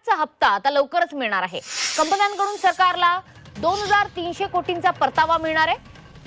विम्याचा हप्ता आता लवकरच मिळणार आहे। कंपन्यांकडून सरकारला 2300 कोटींचा परतावा मिळणार आहे।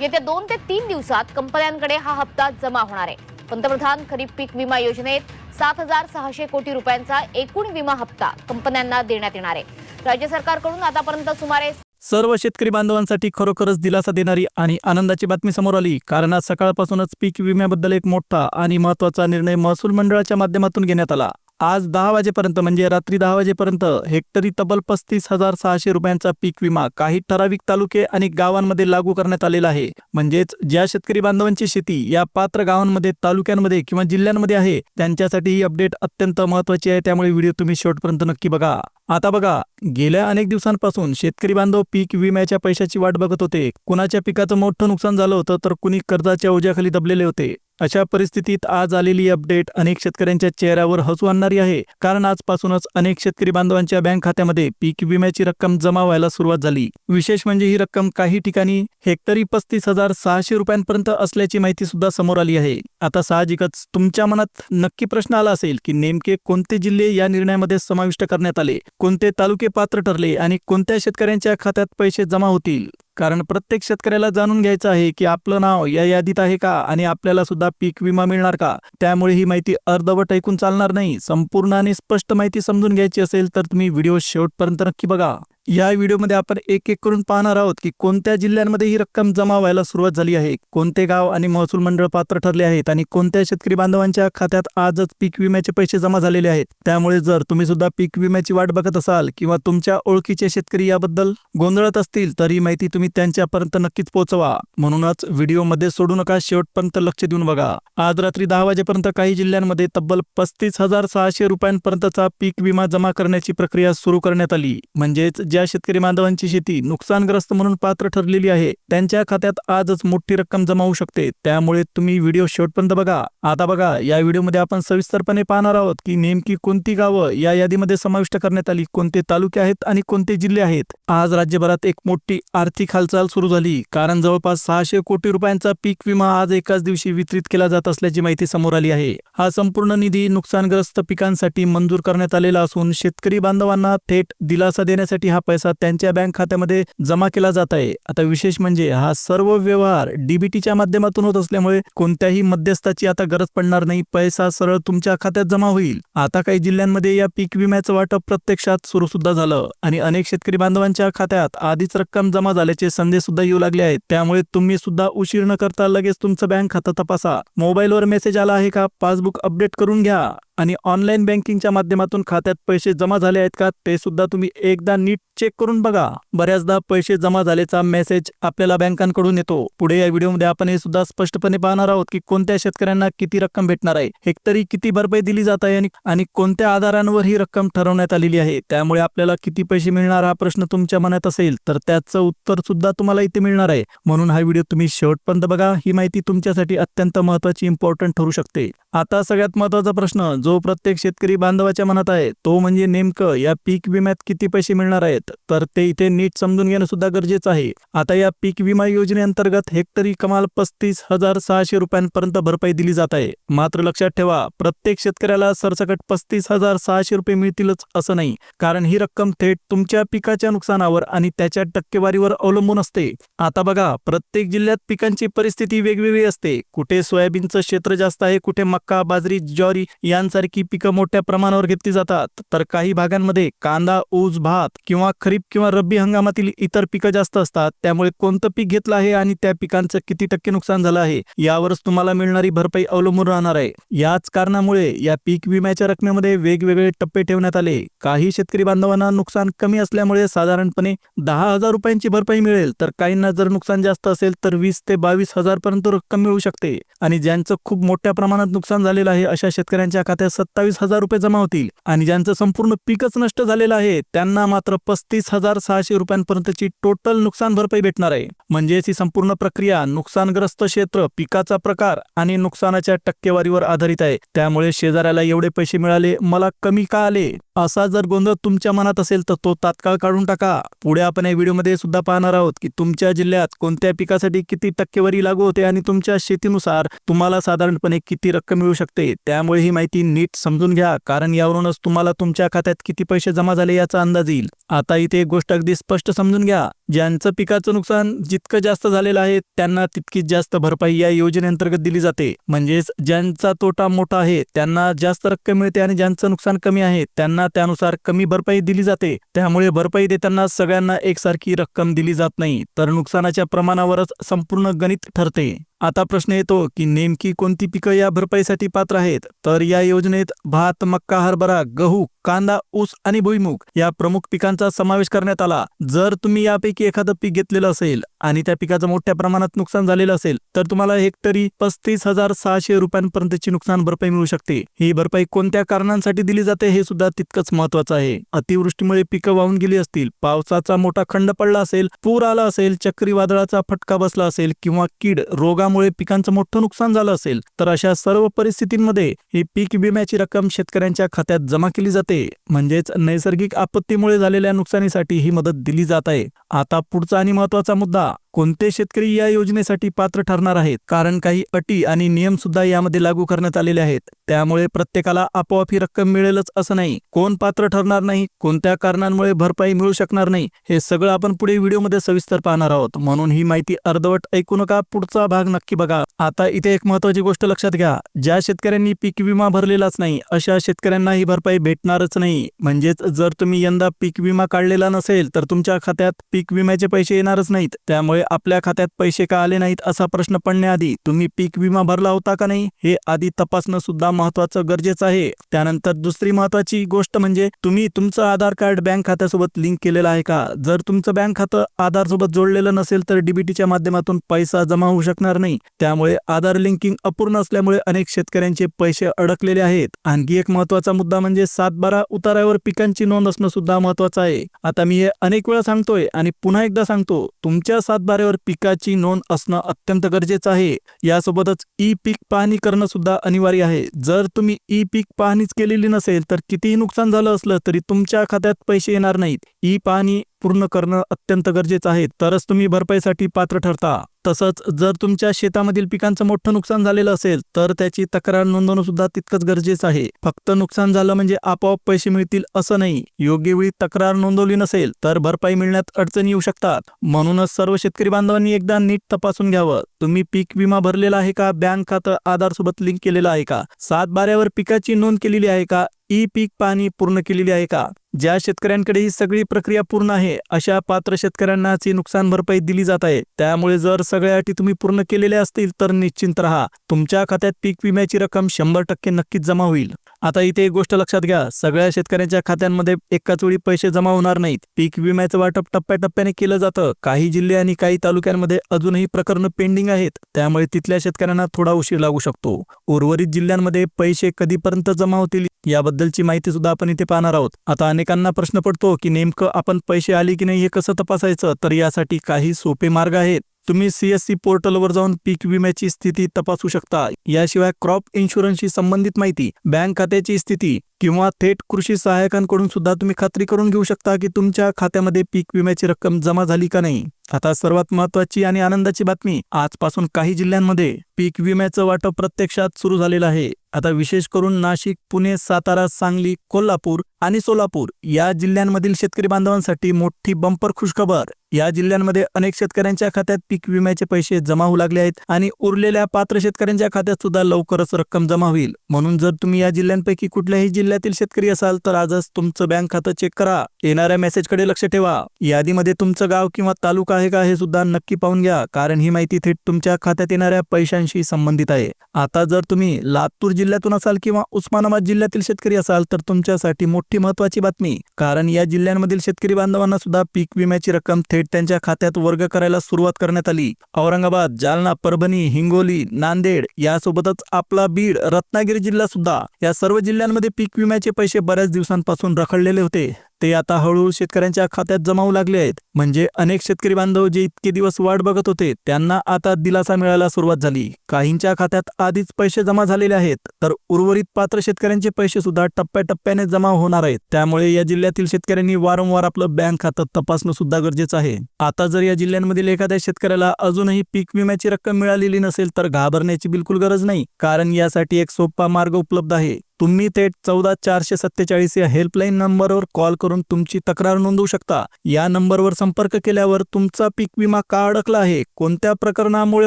येत्या 2 ते 3 दिवसात कंपन्यांकडे हा हप्ता जमा होणार आहे। पंतप्रधान खरीप पीक विमा योजनेत 7600 कोटी रुपयांचा एकूण विमा हप्ता कंपन्यांना देण्यात येणार आहे। राज्य सरकारकडून आतापर्यंत सुमारे सर्व शेतकरी बांधवांसाठी खरोखरच दिलासा देणारी आणि आनंदाची बातमी समोर आली, कारण आज सकाळपासूनच पीक विम्याबद्दल एक मोठा आणि महत्त्वाचा निर्णय महसूल मंडळाच्या माध्यमातून घेण्यात आला। आज 10 वाजेपर्यंत म्हणजे रात्री 10 वाजेपर्यंत हेक्टरी तब्बल 35,600 रुपयांचा पीक विमा काही ठराविक तालुके आणि गावांमध्ये लागू करण्यात आलेला आहे। म्हणजेच ज्या शेतकरी बांधवांची शेती या पात्र गावांमध्ये, तालुक्यांमध्ये किंवा जिल्ह्यांमध्ये आहे त्यांच्यासाठी ही अपडेट अत्यंत महत्त्वाची आहे। त्यामुळे व्हिडिओ तुम्ही शेवटपर्यंत नक्की बघा। आता बघा, गेल्या अनेक दिवसांपासून शेतकरी बांधव पीक विम्याच्या पैशाची वाट बघत होते। कुणाच्या पिकाचं मोठं नुकसान झालं होतं तर कुणी कर्जाच्या ओझ्याखाली दबलेले होते। अशा परिस्थितीत आज आलेली अपडेट अनेक शेतकऱ्यांच्या चेहऱ्यावर हसू आणणारी आहे, कारण आजपासूनच अनेक शेतकरी बांधवांच्या बँक खात्यामध्ये पीक विम्याची रक्कम जमा व्हायला सुरुवात झाली। विशेष म्हणजे ही रक्कम काही ठिकाणी हेक्टरी 35,600 रुपयांपर्यंत असल्याची माहिती सुद्धा समोर आली आहे। आता साहजिकच तुमच्या मनात नक्की प्रश्न आला असेल की नेमके कोणते जिल्हे या निर्णयामध्ये समाविष्ट करण्यात आले, कोणते तालुके पात्र ठरले आणि कोणत्या शेतकऱ्यांच्या खात्यात पैसे जमा होतील। कारण प्रत्येक शेतकऱ्याला जाणून घ्यायचं आहे की आपलं नाव या यादीत आहे का आणि आपल्याला सुद्धा पीक विमा मिळणार का। त्यामुळे ही माहिती अर्धवट ऐकून चालणार नाही। संपूर्ण आणि स्पष्ट माहिती समजून घ्यायची असेल तर तुम्ही व्हिडिओ शेवटपर्यंत नक्की बघा। या व्हिडिओमध्ये आपण एक एक करून पाहणार आहोत की कोणत्या जिल्ह्यांमध्ये ही रक्कम जमा व्हायला सुरुवात झाली आहे, कोणते गाव आणि महसूल मंडळ पात्र ठरले आहेत आणि कोणत्या शेतकरी बांधवांच्या खात्यात आजच पीक विम्याचे पैसे जमा झालेले आहेत। त्यामुळे जर तुम्ही सुद्धा पीक विम्याची वाट बघत असाल किंवा तुमच्या ओळखीचे शेतकरी याबद्दल गोंधळत असतील तर ही माहिती तुम्ही त्यांच्यापर्यंत नक्कीच पोहोचवा। म्हणूनच व्हिडिओमध्ये सोडू नका, शेवटपर्यंत लक्ष देऊन बघा। आज रात्री 10 वाजेपर्यंत काही जिल्ह्यांमध्ये तब्बल 35,600 रुपयांपर्यंतचा पीक विमा जमा करण्याची प्रक्रिया सुरू करण्यात आली। म्हणजेच ज्या शेतकरी बांधवांची शेती नुकसानग्रस्त म्हणून पात्र ठरलेली आहे त्यांच्या खात्यात आजच मोठी रक्कम जमा होऊ शकते। त्यामुळे तुम्ही व्हिडिओ शेवटपर्यंत बघा। आता बघा, या व्हिडिओमध्ये आपण सविस्तरपणे पाहणार आहोत की नेमकी कोणती गावं या यादीमध्ये समाविष्ट करण्यात आली, कोणते तालुके आहेत आणि कोणते जिल्हे आहेत। आज राज्यभरात एक मोठी आर्थिक हालचाल सुरू झाली, कारण जवळपास 600 कोटी रुपयांचा पीक विमा आज एकाच दिवशी वितरित केला जात असल्याची माहिती समोर आली आहे। हा संपूर्ण निधी नुकसानग्रस्त पिकांसाठी मंजूर करण्यात आलेला असून शेतकरी बांधवांना थेट दिलासा देण्यासाठी हा पैसा त्यांच्या बँक खात्यामध्ये जमा केला जात आहे। आता विशेष म्हणजे हा सर्व व्यवहार डीबीटीच्या माध्यमातून होत असल्यामुळे कोणत्याही मध्यस्थाची आता गरज पडणार नाही। पैसा सरळ तुमच्या खात्यात जमा होईल। आता काही जिल्ह्यांमध्ये या पीक विम्याचं वाटप प्रत्यक्षात सुरू सुद्धा झालं आणि अनेक शेतकरी बांधवांच्या खात्यात आधीच रक्कम जमा झाल्याचे संदेश सुद्धा येऊ लागले आहेत। त्यामुळे तुम्ही सुद्धा उशीर न करता लगेच तुमचं बँक खातं तपासा। मोबाईलवर मेसेज आला आहे का, पासबुक अपडेट करून घ्या आणि ऑनलाईन बँकिंगच्या माध्यमातून खात्यात पैसे जमा झाले आहेत का ते सुद्धा तुम्ही एकदा नीट चेक करून बघा। बऱ्याचदा पैसे जमा झाल्याचा मेसेज आपल्याला बँकांकडून येतो। पुढे या व्हिडिओमध्ये आपण हे सुद्धा स्पष्टपणे पाहणार आहोत की कोणत्या शेतकऱ्यांना किती रक्कम भेटणार आहे, हेक्टरी किती भरपाई दिली जात आहे आणि कोणत्या आधारांवर ही रक्कम ठरवण्यात आलेली आहे। त्यामुळे आपल्याला किती पैसे मिळणार हा प्रश्न तुमच्या मनात असेल तर त्याचं उत्तर सुद्धा तुम्हाला इथे मिळणार आहे। म्हणून हा व्हिडिओ तुम्ही शेवटपर्यंत बघा। ही माहिती तुमच्यासाठी अत्यंत महत्त्वाची, इम्पॉर्टंट ठरू शकते। आता सगळ्यात महत्त्वाचा प्रश्न जो प्रत्येक शेतकरी बांधवाच्या मनात आहे तो म्हणजे नेमकं या पीक विम्यात किती पैसे मिळणार आहेत, तर ते इथे नीट समजून घेणं सुद्धा गरजेचं आहे। आता या पीक विमा योजनेअंतर्गत हेक्टरी कमाल 35,600 रुपयांपर्यंत भरपाई दिली जात आहे। मात्र लक्षात ठेवा, प्रत्येक शेतकऱ्याला सरसकट 35,600 रुपये मिळतीलच असं नाही, कारण ही रक्कम थेट तुमच्या पिकाच्या नुकसानावर आणि त्याच्या टक्केवारीवर अवलंबून असते। आता बघा, प्रत्येक जिल्ह्यात पिकांची परिस्थिती वेगवेगळी असते। कुठे सोयाबीनचं क्षेत्र जास्त आहे, कुठे मक्का, बाजरी, ज्वारी यांसारखी पिकं मोठ्या प्रमाणावर घेतली जातात, तर काही भागांमध्ये कांदा, ऊस, भात किंवा खरीप किंवा रब्बी हंगामातील इतर पिकं जास्त असतात। त्यामुळे कोणतं पीक घेतलं आहे आणि त्या पिकांचं किती टक्के नुकसान झालं आहे यावरच तुम्हाला मिळणारी भरपाई अवलंबून राहणार आहे। याच कारणामुळे या पीक विम्याच्या रकमेमध्ये वेगवेगळे टप्पे ठेवण्यात आले। काही शेतकरी बांधवांना नुकसान कमी असल्यामुळे साधारणपणे 10,000 रुपयांची भरपाई मिळेल, तर काहींना जर नुकसान जास्त असेल तर 20 ते 22,000 पर्यंत रक्कम मिळू शकते आणि ज्यांचं खूप मोठ्या प्रमाणात नुकसान झालेलं आहे अशा शेतकऱ्यांच्या खात्यात 27,000 रुपये जमा होतील आणि ज्यांचं संपूर्ण पीकच नष्ट झालेलं आहे त्यांना मात्र 35,600 रुपयांपर्यंतची टोटल नुकसान भरपाई भेटणार आहे। म्हणजेच ही संपूर्ण प्रक्रिया नुकसानग्रस्त क्षेत्र, पिकाचा प्रकार आणि नुकसानाच्या टक्केवारीवर आधारित आहे। त्यामुळे शेजाऱ्याला एवढे पैसे मिळाले, मला कमी का आले, असा जर गोंधळ तुमच्या मनात असेल तर तो तात्काळ काढून टाका। पुढे आपण या व्हिडिओमध्ये सुद्धा पाहणार आहोत की तुमच्या जिल्ह्यात कोणत्या पिकासाठी किती टक्केवारी लागू होते आणि तुमच्या शेतीनुसार तुम्हाला साधारणपणे किती रक्कम मिळू शकते। त्यामुळे ही माहिती नीट समजून घ्या, कारण यावरूनच तुम्हाला तुमच्या खात्यात किती पैसे जमा झाले याचा अंदाज येईल. आता इथे एक गोष्ट अगदी स्पष्ट समजून घ्या, ज्यांचं पिकाचं नुकसान जितकं जास्त झालेलं आहे त्यांना तितकीच जास्त भरपाई या योजनेअंतर्गत दिली जाते. म्हणजेच ज्यांचा तोटा मोठा आहे त्यांना जास्त रक्कम मिळते आणि ज्यांचं नुकसान कमी आहे त्यांना त्यानुसार कमी भरपाई दिली जाते. त्यामुळे भरपाई देताना सगळ्यांना एकसारखी रक्कम दिली जात नाही, तर नुकसानाच्या प्रमाणावरच संपूर्ण गणित ठरते. आता प्रश्न येतो की नेमकी कोणती पिकं या भरपाईसाठी पात्र आहेत. तर या योजनेत भात, मक्का, हरभरा, गहू, कांदा, ऊस आणि भुईमूग या प्रमुख पिकांचा समावेश करण्यात आला. जर तुम्ही यापैकी एखादं पीक घेतलेलं असेल आणि त्या पिकाचं मोठ्या प्रमाणात नुकसान झालेलं असेल तर तुम्हाला हेक्टरी 35,600 रुपयांपर्यंतची नुकसान भरपाई मिळू शकते. ही भरपाई कोणत्या कारणांसाठी दिली जाते हे सुद्धा तितकंच महत्वाचं आहे. अतिवृष्टीमुळे पिकं वाहून गेली असतील, पावसाचा मोठा खंड पडला असेल, पूर आला असेल, चक्रीवादळाचा फटका बसला असेल किंवा कीड रोगामुळे पिकांचं मोठं नुकसान झालं असेल तर अशा सर्व परिस्थितींमध्ये ही पीक विम्याची रक्कम शेतकऱ्यांच्या खात्यात जमा केली जाते. म्हणजेच नैसर्गिक आपत्तीमुळे झालेल्या नुकसानीसाठी ही मदत दिली जात आहे. आता पुढचा आणि महत्वाचा मुद्दा, कोणते शेतकरी या योजनेसाठी पात्र ठरणार आहेत. कारण काही अटी आणि नियम सुद्धा यामध्ये लागू करण्यात आलेले आहेत. त्यामुळे प्रत्येकाला आपोआप ही रक्कम मिळेलच असं नाही. कोण पात्र ठरणार नाही, कोणत्या कारणांमुळे भरपाई मिळू शकणार नाही, हे सगळं आपण पुढे व्हिडिओमध्ये सविस्तर पाहणार आहोत. म्हणून ही माहिती अर्धवट ऐकू नका, पुढचा भाग नक्की बघा. आता इथे एक महत्वाची गोष्ट लक्षात घ्या, ज्या शेतकऱ्यांनी पीक विमा भरलेलाच नाही अशा शेतकऱ्यांना ही भरपाई भेटणारच नाही. म्हणजेच जर तुम्ही यंदा पीक विमा काढलेला नसेल तर तुमच्या खात्यात पीक विम्याचे पैसे येणारच नाहीत. त्यामुळे आपल्या खात्यात पैसे का आले नाहीत असा प्रश्न पडण्याआधी तुम्ही पीक विमा भरला होता का नाही हे आधी तपासणं सुद्धा महत्वाचं गरजेचं आहे. त्यानंतर दुसरी महत्वाची गोष्ट म्हणजे तुम्ही तुमचं आधार कार्ड बँक खात्यासोबत लिंक केलेलं आहे का. जर तुमचं बँक खातं आधार सोबत जोडलेलं नसेल तर डीबीटीच्या माध्यमातून पैसा जमा होऊ शकणार नाही. त्यामुळे आधार लिंकिंग अपूर्ण असल्यामुळे अनेक शेतकऱ्यांचे पैसे अडकलेले आहेत. आणखी एक महत्वाचा मुद्दा म्हणजे 7/12 उतार्यावर पिकांची नोंद असणं सुद्धा महत्वाचं आहे. आता मी हे अनेक वेळा सांगतोय आणि पुन्हा एकदा सांगतो, तुमच्या 7/12वर पिकाची नोंद असणं अत्यंत गरजेचं आहे. यासोबतच ई पीक पाहणी करणं सुद्धा अनिवार्य आहे. जर तुम्ही ई पीक पाहणीच केलेली नसेल तर कितीही नुकसान झालं असलं तरी तुमच्या खात्यात पैसे येणार नाहीत. ई पाहणी पूर्ण करणं अत्यंत गरजेचं आहे, तरच तुम्ही भरपाईसाठी पात्र ठरता. तसंच जर तुमच्या शेतामधील पिकांचं मोठं नुकसान झालेलं असेल तर त्याची तक्रार नोंदवणं सुद्धा तितकंच गरजेचं आहे. फक्त नुकसान झालं म्हणजे आपोआप पैसे मिळतील असं नाही. योग्य वेळी तक्रार नोंदवली नसेल तर भरपाई मिळण्यात अडचणी येऊ शकतात. म्हणूनच सर्व शेतकरी बांधवांनी एकदा नीट तपासून घ्यावं. तुम्ही पीक विमा भरलेला आहे का, बँक खातं आधार सोबत लिंक केलेलं आहे का, 7/12वर पिकाची नोंद केलेली आहे का, ई पीक पाहणी पूर्ण केलेली आहे का. ज्या शेतकऱ्यांकडे ही सगळी प्रक्रिया पूर्ण आहे अशा पात्र शेतकऱ्यांनाच ही नुकसान भरपाई दिली जात आहे. त्यामुळे जर सगळ्या अटी तुम्ही पूर्ण केलेल्या असतील तर निश्चिंत राहा, तुमच्या खात्यात पीक विम्याची रक्कम 100% नक्कीच जमा होईल. आता इथे एक गोष्ट लक्षात घ्या, सगळ्या शेतकऱ्यांच्या खात्यांमध्ये एकाच वेळी पैसे जमा होणार नाहीत. पीक विम्याचं वाटप टप्प्याटप्प्याने केलं जातं. काही जिल्हे आणि काही तालुक्यांमध्ये अजूनही प्रकरणं पेंडिंग आहेत, त्यामुळे तिथल्या शेतकऱ्यांना थोडा उशीर लागू शकतो. उर्वरित जिल्ह्यांमध्ये पैसे कधीपर्यंत जमा होतील याबद्दलची माहिती सुद्धा आपण इथे पाहणार आहोत. आता अनेकांना प्रश्न पडतो की नेमकं आपण पैसे आले की नाही हे कसं तपासायचं. तर यासाठी काही सोपे मार्ग आहेत. तुम्ही CSC पोर्टलवर जाऊन पीक विम्याची स्थिती तपासू शकता. याशिवाय क्रॉप इन्शुरन्सशी संबंधित माहिती, बँक खात्याची स्थिती किंवा थेट कृषी सहाय्यकांकडून सुद्धा तुम्ही खात्री करून घेऊ शकता की तुमच्या खात्यामध्ये पीक विम्याची रक्कम जमा झाली का नाही. आता सर्वात महत्वाची आणि आनंदाची बातमी, आजपासून काही जिल्ह्यांमध्ये पीक विम्याचं वाटप प्रत्यक्षात सुरू झालेलं आहे. आता विशेष करून नाशिक, पुणे, सातारा, सांगली, कोल्हापूर आणि सोलापूर या जिल्ह्यांमधील शेतकरी बांधवांसाठी मोठी बंपर खुशखबर. या जिल्ह्यांमध्ये अनेक शेतकऱ्यांच्या खात्यात पीक विम्याचे पैसे जमा होऊ लागले आहेत आणि उरलेल्या पात्र शेतकऱ्यांच्या खात्यात सुद्धा लवकरच रक्कम जमा होईल. म्हणून जर तुम्ही या जिल्ह्यांपैकी कुठल्याही जिल्ह्यातील शेतकरी असाल तर आजच तुमचं बँक खातं चेक करा. येणाऱ्या मेसेजकडे लक्ष ठेवा. यादीमध्ये तुमचं गाव किंवा तालुका आहे का हे सुद्धा नक्की पाहून घ्या, कारण ही माहिती थेट तुमच्या खात्यात येणाऱ्या पैशांशी संबंधित आहे. आता जर तुम्ही लातूर जिल्ह्यातून असाल किंवा उस्मानाबाद जिल्ह्यातील शेतकरी असाल तर तुमच्यासाठी मोठी महत्वाची बातमी, कारण या जिल्ह्यांमधील शेतकरी बांधवांना सुद्धा पीक विम्याची रक्कम थेट त्यांच्या खात्यात वर्ग करायला सुरुवात करण्यात आली. औरंगाबाद, जालना, परभणी, हिंगोली, नांदेड यासोबतच आपला बीड, रत्नागिरी जिल्हा सुद्धा, या सर्व जिल्ह्यांमध्ये पीक विम्याचे पैसे बऱ्याच दिवसांपासून रखडलेले होते. ते आता हळूहळू शेतकऱ्यांच्या खात्यात जमा होऊ लागले आहेत. म्हणजे अनेक शेतकरी बांधव जे इतके दिवस वाट बघत होते त्यांना आता दिलासा मिळायला सुरुवात झाली. काहींच्या खात्यात आधीच पैसे जमा झालेले आहेत, तर उर्वरित पात्र शेतकऱ्यांचे पैसे सुद्धा टप्प्याटप्प्याने जमा होणार आहेत. त्यामुळे या जिल्ह्यातील शेतकऱ्यांनी वारंवार आपलं बँक खातं तपासणं सुद्धा गरजेचं आहे. आता जर या जिल्ह्यांमधील एखाद्या शेतकऱ्याला अजूनही पीक विम्याची रक्कम मिळालेली नसेल तर घाबरण्याची बिलकुल गरज नाही, कारण यासाठी एक सोपा मार्ग उपलब्ध आहे. तुम्ही थेट 14447 या हेल्पलाईन नंबरवर कॉल करून तुमची तक्रार नोंदवू शकता. या नंबरवर संपर्क केल्यावर तुमचा पीक विमा का अडकला आहे, कोणत्या प्रकरणामुळे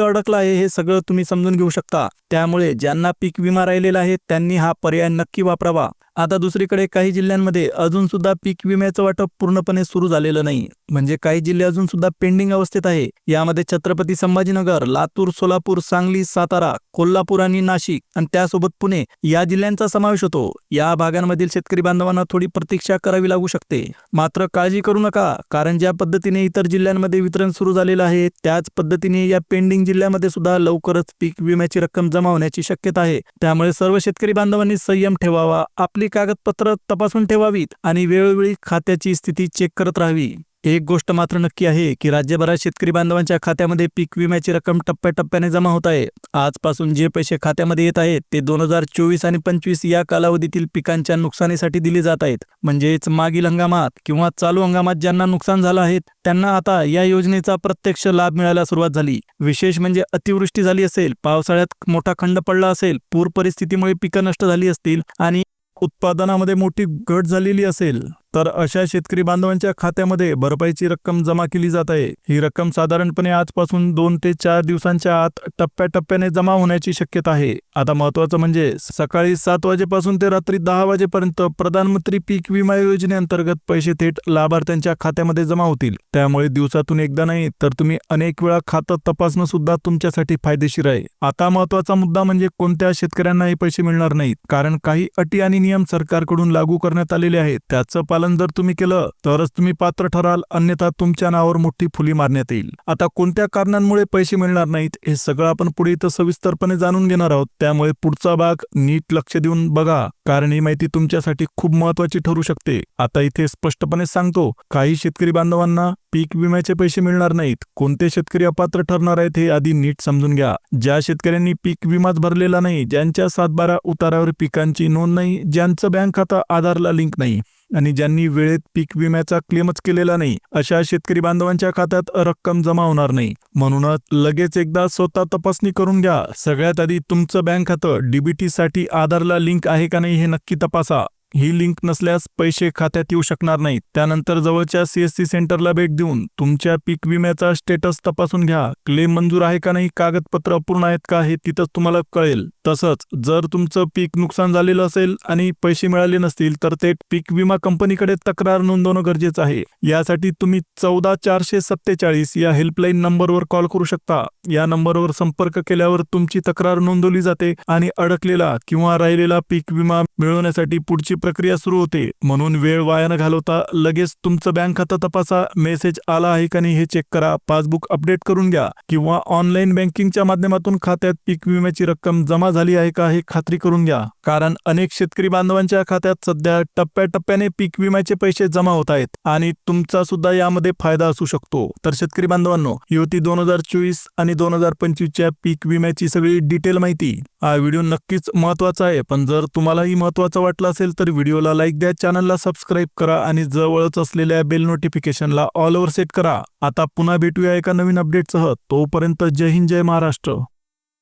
अडकला आहे हे सगळं तुम्ही समजून घेऊ शकता. त्यामुळे ज्यांना पीक विमा राहिलेला आहे त्यांनी हा पर्याय नक्की वापरावा. आता दुसरीकडे काही जिल्ह्यांमध्ये अजून सुद्धा पीक विम्याचं वाटप पूर्णपणे सुरू झालेलं नाही. म्हणजे काही जिल्हे अजून सुद्धा पेंडिंग अवस्थेत आहे. यामध्ये छत्रपती संभाजीनगर, लातूर, सोलापूर, सांगली, सातारा, कोल्हापूर आणि नाशिक आणि त्यासोबत पुणे या जिल्ह्यांचा समावेश होतो. या भागांमधील शेतकरी बांधवांना थोडी प्रतीक्षा करावी लागू शकते. मात्र काळजी करू नका, कारण ज्या पद्धतीने इतर जिल्ह्यांमध्ये वितरण सुरू झालेलं आहे त्याच पद्धतीने या पेंडिंग जिल्ह्यामध्ये सुद्धा लवकरच पीक विम्याची रक्कम जमा होण्याची शक्यता आहे. त्यामुळे सर्व शेतकरी बांधवांनी संयम ठेवावा, आपली कागदपत्र तपासून ठेवावीत आणि वेळोवेळी खात्याची स्थिती चेक करत राहावी. एक गोष्ट मात्र नक्की आहे की राज्यभरात शेतकरी बांधवांच्या खात्यामध्ये पीक विम्याची रक्कम टप्प्याटप्प्याने जमा होत आहे. आजपासून जे पैसे खात्यामध्ये येत आहेत ते 2024 आणि 25 या कालावधीतील पिकांच्या नुकसानीसाठी दिले जात आहेत. म्हणजेच मागील हंगामात किंवा चालू हंगामात ज्यांना नुकसान झालं आहे त्यांना आता या योजनेचा प्रत्यक्ष लाभ मिळायला सुरुवात झाली. विशेष म्हणजे अतिवृष्टी झाली असेल, पावसाळ्यात मोठा खंड पडला असेल, पूर परिस्थितीमुळे पिकं नष्ट झाली असतील आणि उत्पादनामध्ये मोठी घट झालेली असेल तर अशा शेतकरी बांधवांच्या खात्यामध्ये भरपाईची रक्कम जमा केली जात आहे. ही रक्कम साधारणपणे आजपासून 2 ते 4 दिवसांच्या आत टप्प्याटप्प्याने जमा होण्याची शक्यता आहे. आता महत्त्वाचं म्हणजे सकाळी 7 वाजेपासून ते रात्री 10 वाजेपर्यंत प्रधानमंत्री पीक विमा योजनेअंतर्गत पैसे थेट लाभार्थ्यांच्या खात्यामध्ये जमा होतील. त्यामुळे दिवसातून एकदा नाही तर तुम्ही अनेक वेळा खातं तपासणं सुद्धा तुमच्यासाठी फायदेशीर आहे. आता महत्त्वाचा मुद्दा म्हणजे कोणत्या शेतकऱ्यांना हे पैसे मिळणार नाहीत, कारण काही अटी आणि नियम सरकारकडून लागू करण्यात आलेले आहेत. त्याचं पालन जर तुम्ही केलं तरच तुम्ही पात्र ठराल, अन्यथा तुमच्या नावावर मोठी फुली मारण्यात येईल. आता कोणत्या कारणांमुळे पैसे मिळणार नाहीत हे सगळं आपण पुढे इथं सविस्तरपणे जाणून घेणार आहोत. त्यामुळे पुढचा भाग नीट लक्ष देऊन बघा, कारण ही माहिती तुमच्यासाठी खूप महत्त्वाची ठरू शकते. आता इथे स्पष्टपणे सांगतो, काही शेतकरी बांधवांना पीक विम्याचे पैसे मिळणार नाहीत. कोणते शेतकरी अपात्र ठरणार आहेत हे आधी नीट समजून घ्या. ज्या शेतकऱ्यांनी पीक विमाच भरलेला नाही, ज्यांच्या 7/12 उतारावर पिकांची नोंद नाही, ज्यांचं बँक खातं आधारला लिंक नाही आणि ज्यांनी वेळेत पीक विम्याचा क्लेमच केलेला नाही, अशा शेतकरी बांधवांच्या खात्यात रक्कम जमा होणार नाही. म्हणूनच लगेच एकदा स्वतः तपासणी करून घ्या. सगळ्यात आधी तुमचं बँक खातं डीबीटी साठी आधारला लिंक आहे का नाही हे नक्की तपासा. ही लिंक नसल्यास पैसे खात्यात येऊ शकणार नाहीत. त्यानंतर जवळच्या CSC सेंटरला भेट देऊन तुमच्या पीक विम्याचा स्टेटस तपासून घ्या. क्लेम मंजूर आहे का नाही, कागदपत्र अपूर्ण आहेत का हे तिथंच तुम्हाला कळेल. तसंच जर तुमचं पीक नुकसान झालेलं असेल आणि पैसे मिळाले नसतील तर थेट पीक विमा कंपनीकडे तक्रार नोंदवणं गरजेचं आहे. यासाठी तुम्ही 14447 या हेल्पलाईन नंबरवर कॉल करू शकता. या नंबरवर संपर्क केल्यावर तुमची तक्रार नोंदवली जाते आणि अडकलेला किंवा राहिलेला पीक विमा मिळवण्यासाठी पुढची प्रक्रिया सुरू होते. म्हणून वेळ वाया न घालवता लगेच तुमचं बँक खातं तपासा, मेसेज आला आहे का नाही हे चेक करा, पासबुक अपडेट करून घ्या किंवा ऑनलाईन बँकिंगच्या माध्यमातून खात्यात पीक विम्याची रक्कम जमा झाली आहे का हे खात्री करून घ्या. कारण अनेक शेतकरी बांधवांच्या खात्यात सध्या टप्प्याटप्प्याने पीक विम्याचे पैसे जमा होत आहेत आणि तुमचा सुद्धा यामध्ये फायदा असू शकतो. तर शेतकरी बांधवांनो, ही होती 2024 आणि 2025च्या पीक विम्याची सगळी डिटेल माहिती. हा व्हिडिओ नक्कीच महत्त्वाचा आहे, पण जर तुम्हालाही महत्त्वाचं वाटलं असेल तर व्हिडिओला लाईक द्या, चॅनलला सबस्क्राईब करा आणि जवळच असलेल्या बेल नोटिफिकेशनला ऑल ओव्हर सेट करा. आता पुन्हा भेटूया एका नवीन अपडेटसह. तोपर्यंत जय हिंद, जय महाराष्ट्र.